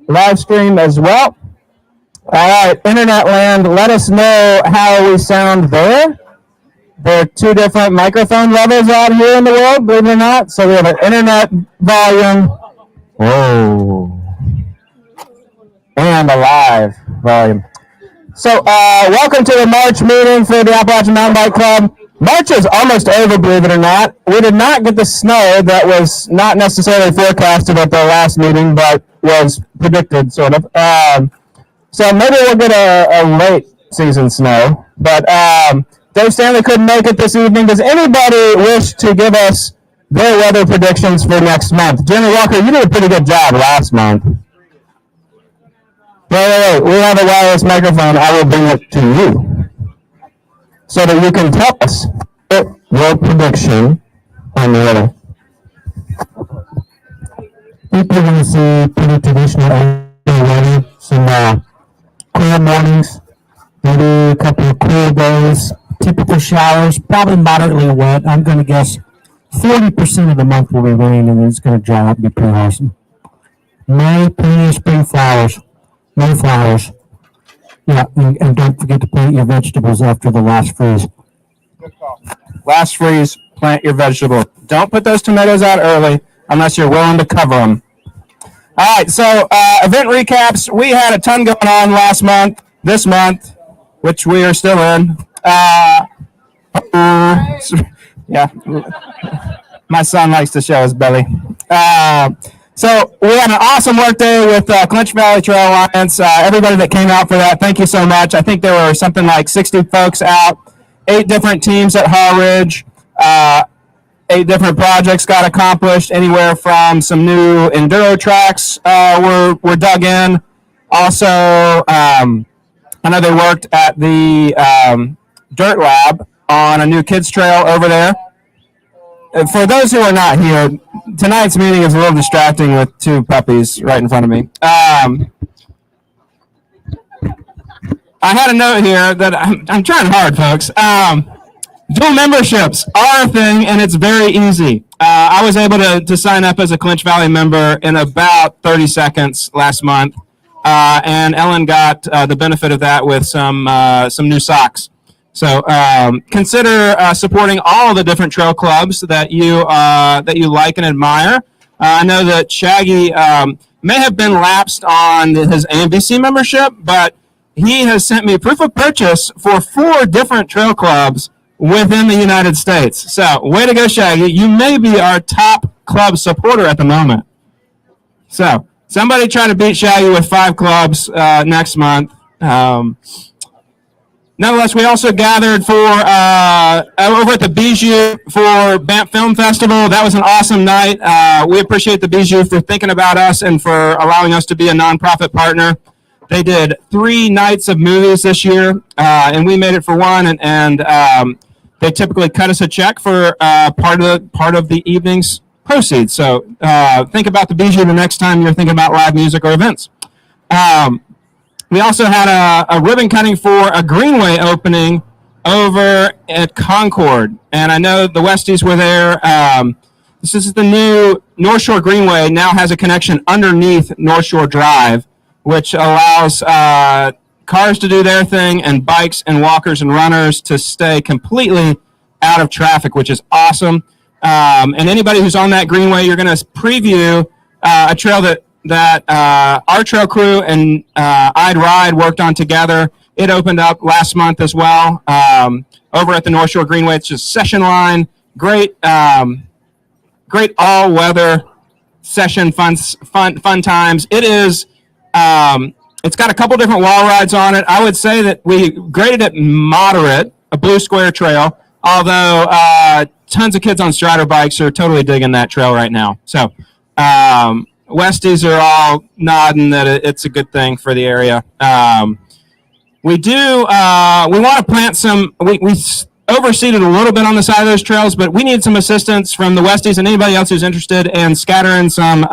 live stream as well. All right, internet land, let us know how we sound there. There are two different microphone levels out here in the world, believe it or not. So we have an internet volume, whoa, and a live volume. So welcome to the March meeting for the Appalachian Mountain Bike Club. March is almost over, believe it or not. We did not get the snow that was not necessarily forecasted at the last meeting, but was predicted, sort of. So maybe we'll get a late season snow. But Dave Stanley couldn't make it this evening. Does anybody wish to give us their weather predictions for next month? Jenny Walker, you did a pretty good job last month. Wait. We have a wireless microphone. I will bring it to you so that you can tell us your prediction on the weather. I think we're going to see pretty traditional weather. Some cool mornings, maybe a couple of cool days, typical showers, probably moderately wet. I'm going to guess 40% of the month will be rain, and it's going to dry up and be pretty awesome. May, plenty of spring flowers, May flowers. Yeah, and don't forget to plant your vegetables after the last freeze. Last freeze, plant your vegetable. Don't put those tomatoes out early unless you're willing to cover them. All right, so event recaps. We had a ton going on last month, this month, which we are still in. Yeah, my son likes to show his belly. So we had an awesome workday with Clinch Valley Trail Alliance. Everybody that came out for that, thank you so much. I think there were something like 60 folks out, 8 different teams at Haw Ridge. 8 different projects got accomplished, anywhere from some new enduro tracks were dug in. Also, I know they worked at the Dirt Lab on a new kids trail over there. For those who are not here, tonight's meeting is a little distracting with 2 puppies right in front of me. I had a note here that I'm trying hard, folks. Dual memberships are a thing, and it's very easy. I was able to sign up as a Clinch Valley member in about 30 seconds last month, and Ellen got the benefit of that with some new socks. So consider supporting all the different trail clubs that you like and admire. I know that Shaggy may have been lapsed on his AMBC membership, but he has sent me proof of purchase for 4 different trail clubs within the United States. So, way to go, Shaggy. You may be our top club supporter at the moment. So, somebody try to beat Shaggy with 5 clubs next month. Nonetheless, we also gathered for over at the Bijou for Banff Film Festival. That was an awesome night. We appreciate the Bijou for thinking about us and for allowing us to be a nonprofit partner. They did 3 nights of movies this year, and we made it for one. And they typically cut us a check for part of the evening's proceeds. So think about the Bijou the next time you're thinking about live music or events. We also had a ribbon cutting for a greenway opening over at Concord, and I know the Westies were there. This is the new North Shore Greenway. Now has a connection underneath North Shore Drive, which allows cars to do their thing and bikes and walkers and runners to stay completely out of traffic, which is awesome. And anybody who's on that greenway, you're going to preview a trail that our trail crew and I'd Ride worked on together. It opened up last month as well over at the North Shore Greenway. It's just session line, great all-weather session fun times. It is. It's got a couple different wall rides on it. I would say that we graded it moderate, a blue square trail, although tons of kids on Strider bikes are totally digging that trail right now. So Westies are all nodding that it's a good thing for the area. We want to plant some, we overseeded a little bit on the side of those trails, but we need some assistance from the Westies and anybody else who's interested in scattering some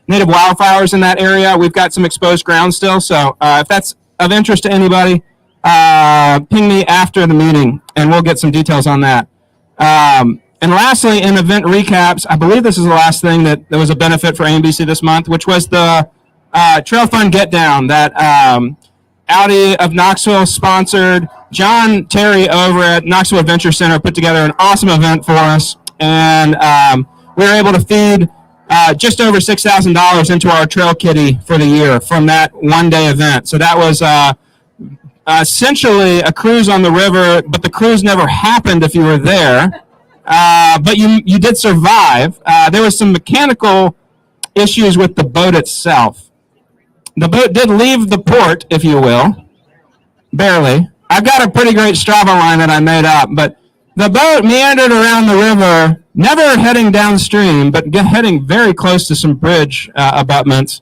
native wildflowers in that area. We've got some exposed ground still, so if that's of interest to anybody, ping me after the meeting, and we'll get some details on that. And lastly, in event recaps, I believe this is the last thing that was a benefit for AMBC this month, which was the Trail Fun Get Down that Audi of Knoxville sponsored. John Terry over at Knoxville Adventure Center put together an awesome event for us, and we were able to feed just over $6,000 into our trail kitty for the year from that one-day event. So that was essentially a cruise on the river, but the cruise never happened if you were there. But you did survive. There was some mechanical issues with the boat itself. The boat did leave the port, if you will, barely. I've got a pretty great Strava line that I made up, but the boat meandered around the river, never heading downstream, but heading very close to some bridge abutments.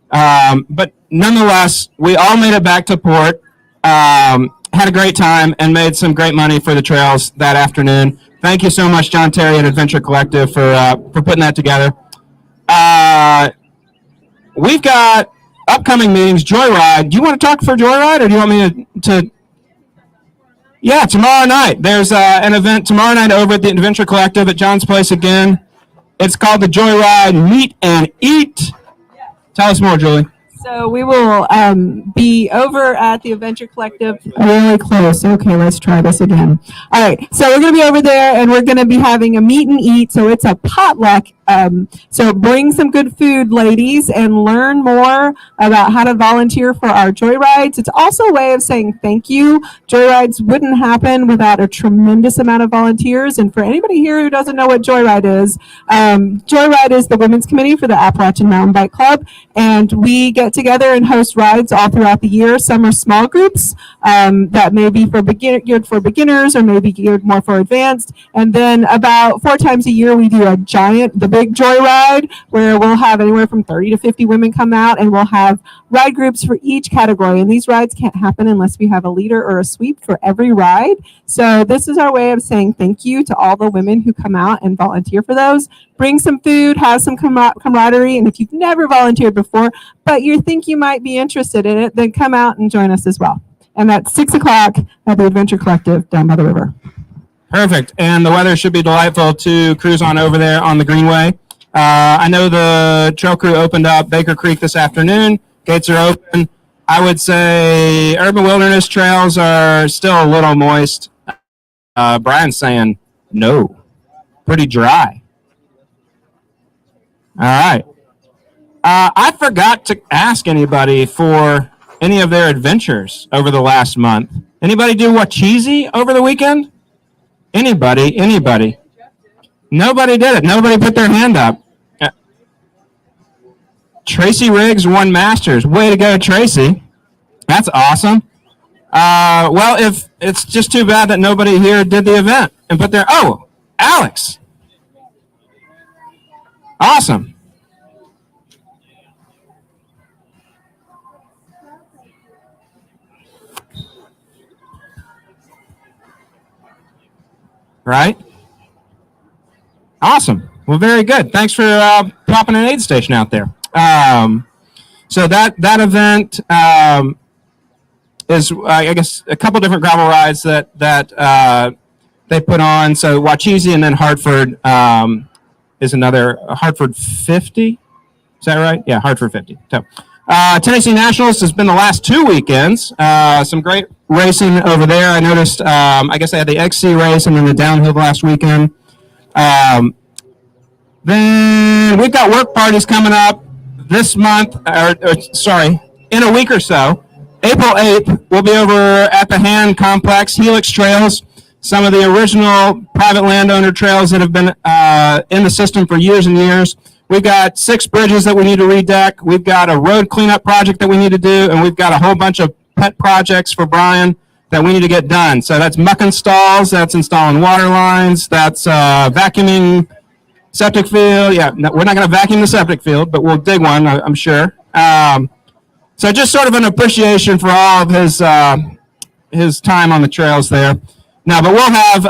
But nonetheless, we all made it back to port, had a great time, and made some great money for the trails that afternoon. Thank you so much, John Terry at Adventure Collective, for putting that together. We've got upcoming meetings. Joyride. Do you want to talk for Joyride, or do you want me to Yeah, tomorrow night. There's an event tomorrow night over at the Adventure Collective at John's Place again. It's called the Joyride Meet and Eat. Tell us more, Julie. So we will be over at the Adventure Collective. Really close. Okay, let's try this again. All right, so we're going to be over there, and we're going to be having a meet and eat. So it's a potluck. So bring some good food, ladies, and learn more about how to volunteer for our Joyrides. It's also a way of saying thank you. Joyrides wouldn't happen without a tremendous amount of volunteers. And for anybody here who doesn't know what Joyride is the Women's Committee for the Appalachian Mountain Bike Club, and we get together and host rides all throughout the year. Some are small groups that may be geared for beginners or maybe geared more for advanced. And then about 4 times a year, we do the big Joyride, where we'll have anywhere from 30 to 50 women come out, and we'll have ride groups for each category. And these rides can't happen unless we have a leader or a sweep for every ride. So this is our way of saying thank you to all the women who come out and volunteer for those. Bring some food, have some camaraderie, and if you've never volunteered before, but you think you might be interested in it, then come out and join us as well. And that's 6 o'clock at the Adventure Collective down by the river. Perfect. And the weather should be delightful to cruise on over there on the Greenway. I know the trail crew opened up Baker Creek this afternoon. Gates are open. I would say urban wilderness trails are still a little moist. Brian's saying no. Pretty dry. All right. I forgot to ask anybody for any of their adventures over the last month. Anybody do Wacheezy over the weekend? Anybody? Nobody did it. Nobody put their hand up. Tracy Riggs won Masters. Way to go, Tracy. That's awesome. Well, if it's just too bad that nobody here did the event and put their... Oh, Alex. Awesome. Right? Awesome. Well, very good. Thanks for popping an aid station out there. So that event is, I guess, a couple different gravel rides that they put on. So Wacheezy and then Hartford is another Hartford 50. Is that right? Yeah, Hartford 50. So Tennessee Nationals has been the last 2 weekends. Some great racing over there. I noticed, I guess they had the XC race and then the downhill last weekend. Then we've got work parties coming up this month, in a week or so. April 8th, we'll be over at the Hand Complex, Helix Trails, some of the original private landowner trails that have been in the system for years and years. We've got 6 bridges that we need to redeck. We've got a road cleanup project that we need to do, and we've got a whole bunch of pet projects for Brian that we need to get done. So that's muck installs, that's installing water lines, that's vacuuming septic field. Yeah, no, we're not going to vacuum the septic field, but we'll dig one, I'm sure. So just sort of an appreciation for all of his time on the trails there. Now, but we'll have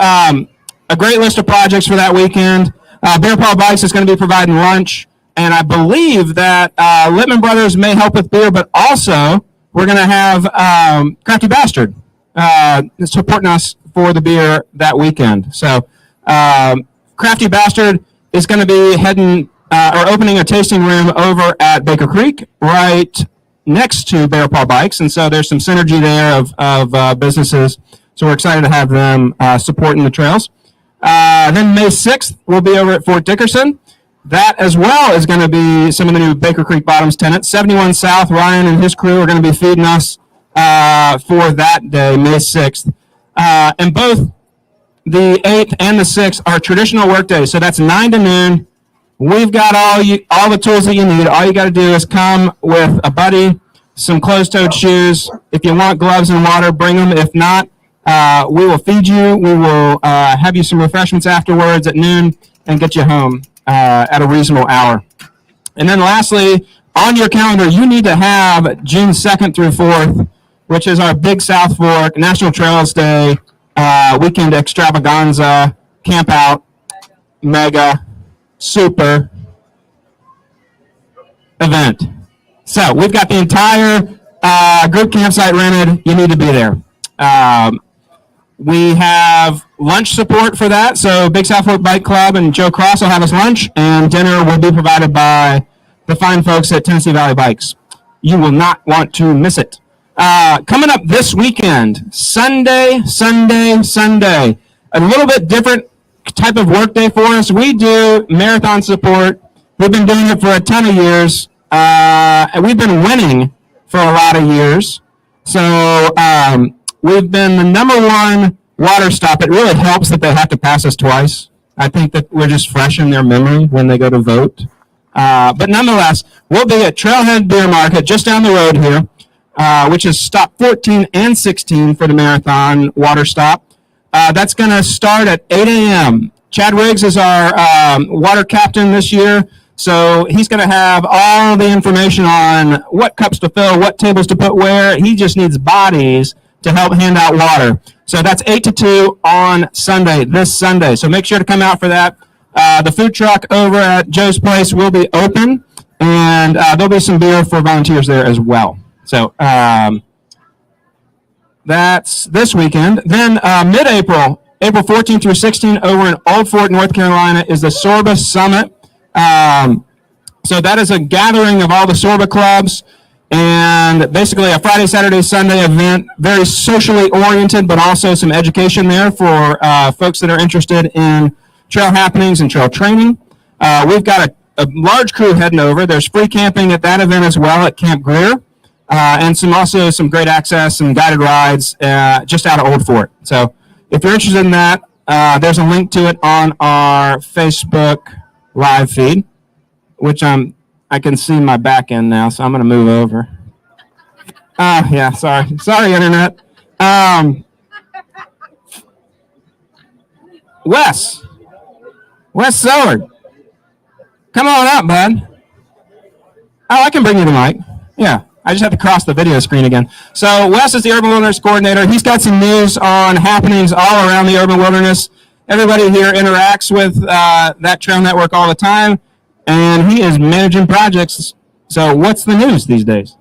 a great list of projects for that weekend. Bear Paw Bikes is going to be providing lunch, and I believe that Littman Brothers may help with beer, but also we're going to have Crafty Bastard supporting us for the beer that weekend. So Crafty Bastard is going to be heading are opening a tasting room over at Baker Creek, right next to Bear Paw Bikes. And so there's some synergy there of businesses. So we're excited to have them supporting the trails. Then May 6th, we'll be over at Fort Dickerson. That as well is going to be some of the new Baker Creek Bottoms tenants. 71 South, Ryan and his crew are going to be feeding us for that day, May 6th. And both the 8th and the 6th are traditional work days. So that's 9 to noon. We've got all the tools that you need. All you got to do is come with a buddy, some closed-toed shoes. If you want gloves and water, bring them. If not, we will feed you. We will have you some refreshments afterwards at noon and get you home at a reasonable hour. And then lastly, on your calendar, you need to have June 2nd through 4th, which is our Big South Fork National Trails Day weekend extravaganza, camp out, mega, super event. So we've got the entire group campsite rented. You need to be there. We have lunch support for that. So Big South Fork Bike Club and Joe Cross will have us lunch, and dinner will be provided by the fine folks at Tennessee Valley Bikes. You will not want to miss it. Coming up this weekend, Sunday. A little bit different type of work day for us. We do marathon support. We've been doing it for a ton of years. And we've been winning for a lot of years. So we've been the #1 water stop. It really helps that they have to pass us twice. I think that we're just fresh in their memory when they go to vote. But nonetheless, we'll be at Trailhead Beer Market just down the road here, which is stop 14 and 16 for the marathon water stop. That's going to start at 8 a.m. Chad Riggs is our water captain this year. So he's going to have all the information on what cups to fill, what tables to put where. He just needs bodies to help hand out water. So that's 8 to 2 on Sunday, this Sunday. So make sure to come out for that. The food truck over at Joe's Place will be open, and there'll be some beer for volunteers there as well. So that's this weekend. Then mid-April, April 14 through 16, over in Old Fort, North Carolina, is the Sorba Summit. So that is a gathering of all the Sorba clubs, and basically a Friday, Saturday, Sunday event, very socially oriented, but also some education there for folks that are interested in trail happenings and trail training. We've got a large crew heading over. There's free camping at that event as well at Camp Greer, and also some great access and guided rides just out of Old Fort. So if you're interested in that, there's a link to it on our Facebook live feed, which I can see my back end now, so I'm going to move over. Yeah, sorry, internet. Wes Seward, come on up, bud. Oh, I can bring you the mic. Yeah, I just have to cross the video screen again. So Wes is the Urban Wilderness Coordinator. He's got some news on happenings all around the urban wilderness. Everybody here interacts with that trail network all the time, and he is managing projects. So what's the news these days?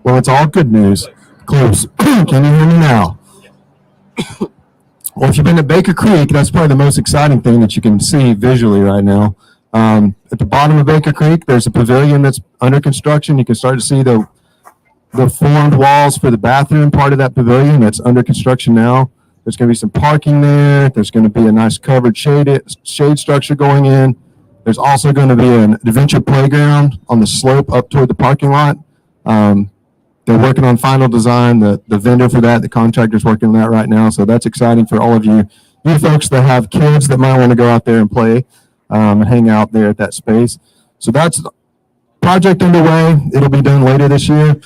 Well, it's all good news. Close. Can you hear me now? Well, if you've been to Baker Creek, that's probably the most exciting thing that you can see visually right now. At the bottom of Baker Creek, there's a pavilion that's under construction. You can start to see the formed walls for the bathroom part of that pavilion that's under construction now. There's going to be some parking there. There's going to be a nice covered shade structure going in. There's also going to be an adventure playground on the slope up toward the parking lot. They're working on final design. The vendor for that, the contractor's working on that right now. So that's exciting for all of you folks that have kids that might want to go out there and play and hang out there at that space. So that's project underway. It'll be done later this year.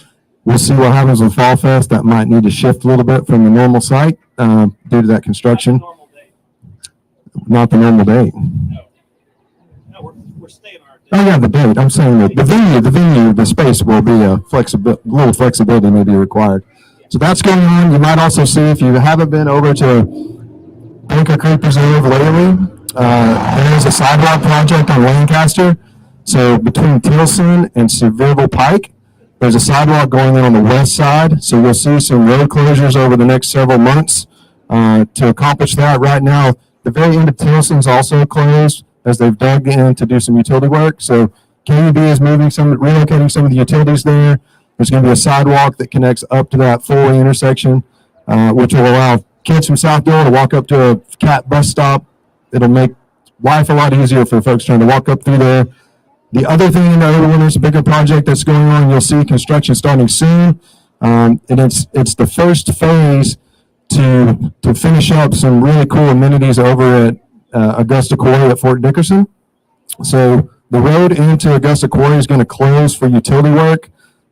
We'll see what happens with Fall Fest. That might need to shift a little bit from the normal site due to that construction. Not the normal date. We're staying our date. Oh yeah, the date. I'm saying that the venue, the space will be a little flexibility may be required. So that's going on. You might also see, if you haven't been over to Baker Creek Preserve lately, there is a sidewalk project on Lancaster. So between Tilson and Sevierville Pike, there's a sidewalk going in on the west side. So you'll see some road closures over the next several months to accomplish that. Right now, the very end of Tilson's also closed. as they've dug in to do some utility work. So KUB is relocating some of the utilities there. There's going to be a sidewalk that connects up to that four-way intersection, which will allow kids from South Door to walk up to a CAT bus stop. It'll make life a lot easier for folks trying to walk up through there. The other thing in the there's a bigger project that's going on. You'll see construction starting soon, and it's the first phase to finish up some really cool amenities over at Augusta Quarry at Fort Dickerson. So the road into Augusta Quarry is going to close for utility work.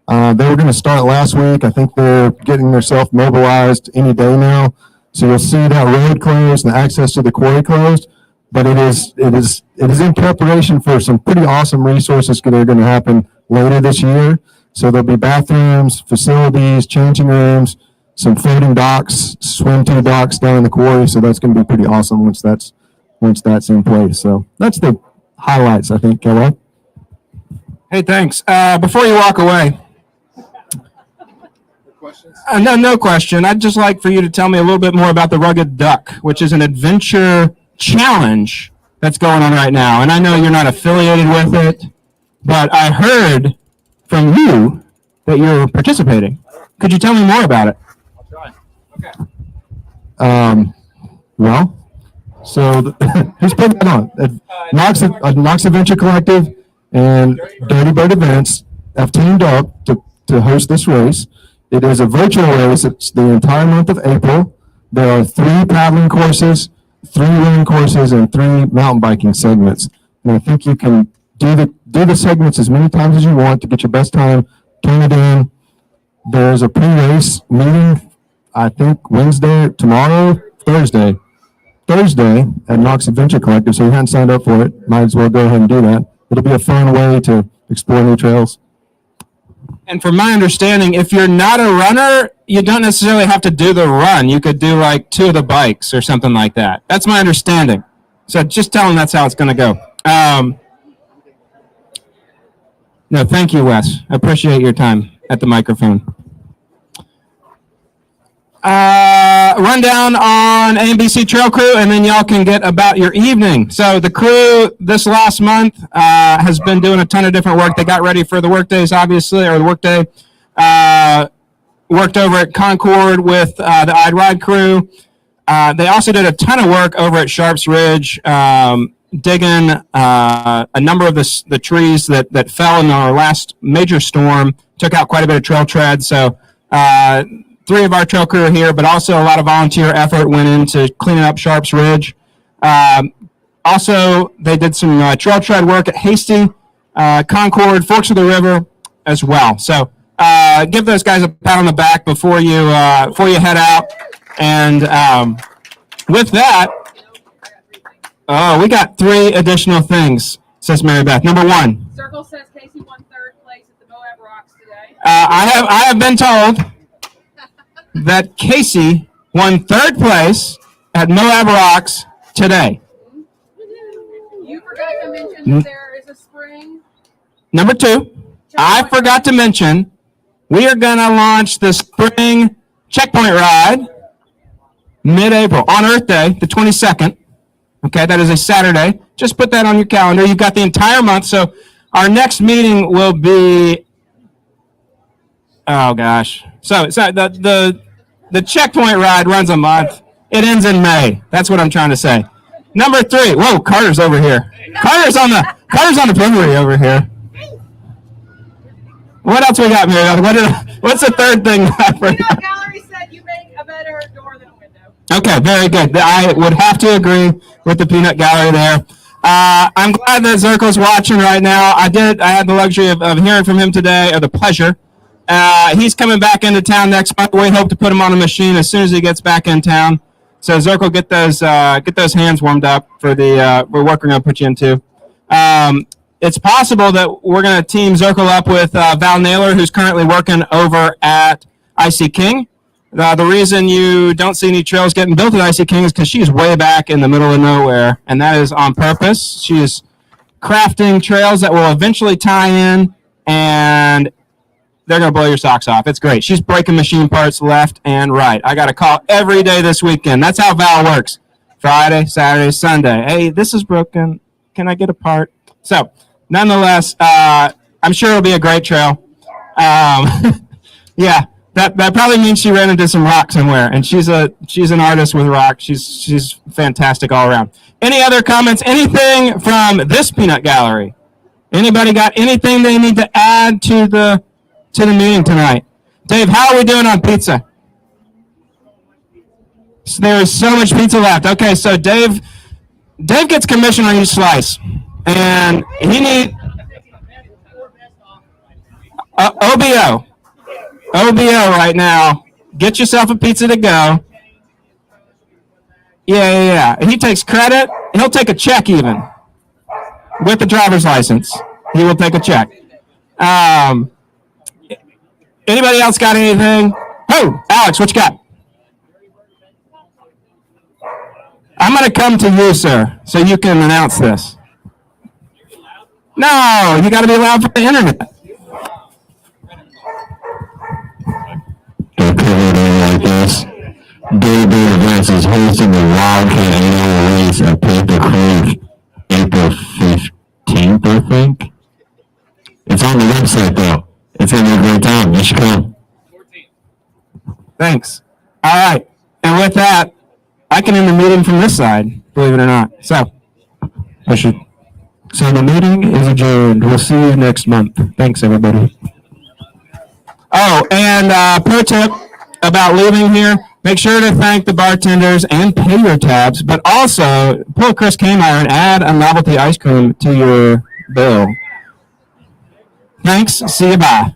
They were going to start last week. I think they're getting themselves mobilized any day now. So you'll see that road closed and access to the quarry closed. But it is in preparation for some pretty awesome resources that are going to happen later this year. So there'll be bathrooms, facilities, changing rooms, some floating docks, swim-to docks down in the quarry. So that's going to be pretty awesome once that's in place. So that's the highlights, I think, Kellogg. Hey, thanks. Before you walk away, no question. I'd just like for you to tell me a little bit more about the Rugged Duck, which is an adventure challenge that's going on right now. And I know you're not affiliated with it, but I heard from you that you're participating. Could you tell me more about it? I'll try. Okay. Well, so who's putting that on? Knox Adventure Collective and Dirty Bird Events have teamed up to host this race. It is a virtual race. It's the entire month of April. There are 3 paddling courses, 3 running courses, and 3 mountain biking segments. And I think you can do the segments as many times as you want to get your best time. Turn it in. There's a pre-race meeting, I think Thursday at Knox Adventure Collective. So if you haven't signed up for it, might as well go ahead and do that. It'll be a fun way to explore new trails. And from my understanding, if you're not a runner, you don't necessarily have to do the run. You could do like 2 of the bikes or something like that. That's my understanding. So just tell them that's how it's going to go. No, thank you, Wes. I appreciate your time at the microphone. Rundown on AMBC Trail Crew, and then y'all can get about your evening. So the crew this last month has been doing a ton of different work. They got ready for the workdays, obviously, or the workday. Worked over at Concord with the I'd Ride crew. They also did a ton of work over at Sharps Ridge, digging a number of the trees that fell in our last major storm. Took out quite a bit of trail tread. So 3 of our trail crew are here, but also a lot of volunteer effort went into cleaning up Sharps Ridge. Also, they did some trail tread work at Hasty, Concord, Forks of the River as well. So give those guys a pat on the back before you head out. And with that, we got 3 additional things, says Mary Beth. Number 1. Circle says Casey won 3rd place at the Moab Rocks today. I have been told that Casey won 3rd place at Moab Rocks today. You forgot to mention that there is a spring. Number 2, I forgot to mention we are going to launch the spring checkpoint ride mid-April on Earth Day, the 22nd. Okay, that is a Saturday. Just put that on your calendar. You've got the entire month. So our next meeting will be, oh gosh. So the checkpoint ride runs a month. It ends in May. That's what I'm trying to say. Number 3. Whoa, Carter's over here. Carter's on the periphery over here. What else we got, Mary? What's the 3rd thing? Peanut Gallery said you make a better door than a window. Okay, very good. I would have to agree with the Peanut Gallery there. I'm glad that Zirkle's watching right now. I had the luxury of hearing from him today, or the pleasure. He's coming back into town next month. We hope to put him on a machine as soon as he gets back in town. So Zirkle, get those hands warmed up for the work we're going to put you into. It's possible that we're going to team Zirkle up with Val Naylor, who's currently working over at IC King. The reason you don't see any trails getting built at IC King is because she's way back in the middle of nowhere, and that is on purpose. She is crafting trails that will eventually tie in, and they're going to blow your socks off. It's great. She's breaking machine parts left and right. I got a call every day this weekend. That's how Val works. Friday, Saturday, Sunday. Hey, this is broken. Can I get a part? So, nonetheless, I'm sure it'll be a great trail. Yeah, that probably means she ran into some rock somewhere, and she's an artist with rock. She's fantastic all around. Any other comments? Anything from this peanut gallery? Anybody got anything they need to add to the meeting tonight? Dave, how are we doing on pizza? So there is so much pizza left. Okay, so Dave gets commission on each slice, and he need OBO right now. Get yourself a pizza to go. Yeah. He takes credit. He'll take a check even with the driver's license. He will take a check. Anybody else got anything? Oh, Alex, what you got? I'm going to come to you, sir, so you can announce this. No, you got to be loud for the internet. Like this. David Events is hosting the Wildcat annual race at Panther Creek April 15th, I think. It's on the website though. It's gonna be a great time. You should come. Thanks. All right. And with that, I can end the meeting from this side, believe it or not. So the meeting is adjourned. We'll see you next month. Thanks, everybody. Oh, and pro tip about leaving here, make sure to thank the bartenders and pay your tabs, but also pull Chris Kmeyer and add a novelty ice cream to your bill. Thanks. See you. Bye.